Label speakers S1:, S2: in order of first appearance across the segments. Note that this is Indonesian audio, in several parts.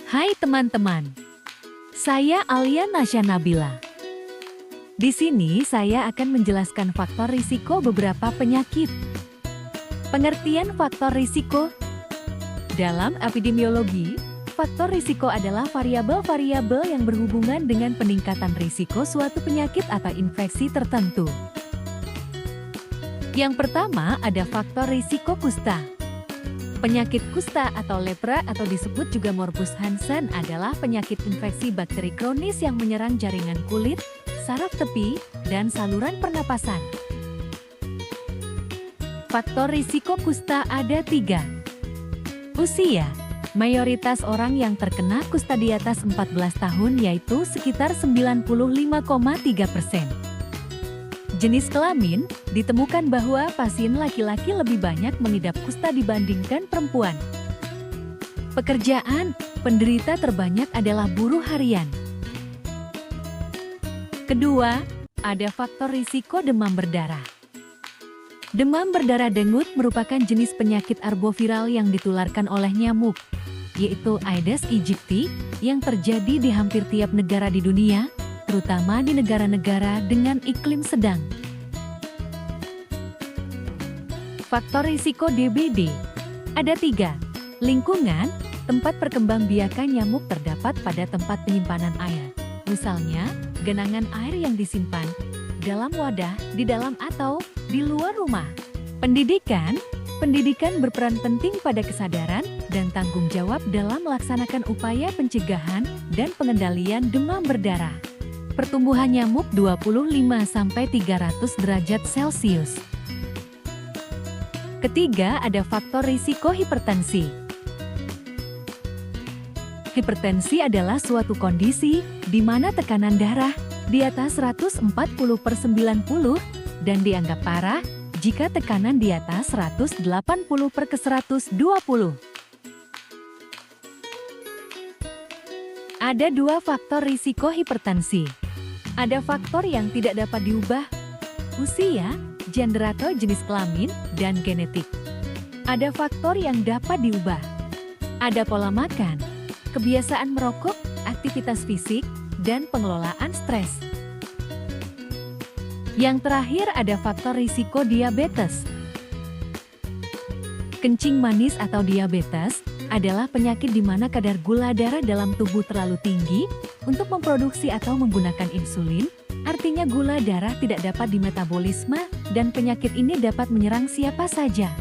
S1: Hai teman-teman, saya Alia Nasya Nabila. Di sini saya akan menjelaskan faktor risiko beberapa penyakit. Pengertian faktor risiko. Dalam epidemiologi, faktor risiko adalah variabel-variabel yang berhubungan dengan peningkatan risiko suatu penyakit atau infeksi tertentu. Yang pertama ada faktor risiko kusta. Penyakit kusta atau lepra atau disebut juga morbus Hansen adalah penyakit infeksi bakteri kronis yang menyerang jaringan kulit, saraf tepi, dan saluran pernapasan. Faktor risiko kusta ada 3. Usia. Mayoritas orang yang terkena kusta di atas 14 tahun yaitu sekitar 95,3%. Jenis kelamin, ditemukan bahwa pasien laki-laki lebih banyak mengidap kusta dibandingkan perempuan. Pekerjaan, penderita terbanyak adalah buruh harian. Kedua, ada faktor risiko demam berdarah. Demam berdarah dengue merupakan jenis penyakit arboviral yang ditularkan oleh nyamuk, yaitu Aedes aegypti, yang terjadi di hampir tiap negara di dunia, terutama di negara-negara dengan iklim sedang. Faktor risiko DBD. Ada 3. Lingkungan, tempat perkembangbiakan nyamuk terdapat pada tempat penyimpanan air. Misalnya, genangan air yang disimpan dalam wadah, di dalam atau di luar rumah. Pendidikan. Pendidikan berperan penting pada kesadaran dan tanggung jawab dalam melaksanakan upaya pencegahan dan pengendalian demam berdarah. Pertumbuhan nyamuk 25-300 derajat Celcius. Ketiga, ada faktor risiko hipertensi. Hipertensi adalah suatu kondisi di mana tekanan darah di atas 140/90 dan dianggap parah jika tekanan di atas 180/120. Ada 2 faktor risiko hipertensi. Ada faktor yang tidak dapat diubah, usia, gender atau jenis kelamin, dan genetik. Ada faktor yang dapat diubah. Ada pola makan, kebiasaan merokok, aktivitas fisik, dan pengelolaan stres. Yang terakhir ada faktor risiko diabetes. Kencing manis atau diabetes adalah penyakit di mana kadar gula darah dalam tubuh terlalu tinggi untuk memproduksi atau menggunakan insulin, artinya gula darah tidak dapat dimetabolisme dan penyakit ini dapat menyerang siapa saja.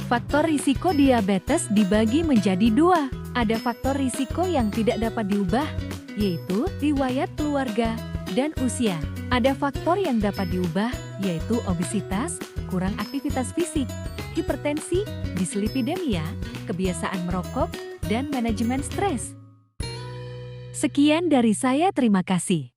S1: Faktor risiko diabetes dibagi menjadi 2. Ada faktor risiko yang tidak dapat diubah, yaitu riwayat keluarga dan usia. Ada faktor yang dapat diubah, yaitu obesitas, kurang aktivitas fisik, hipertensi, dislipidemia, kebiasaan merokok, dan manajemen stres. Sekian dari saya, terima kasih.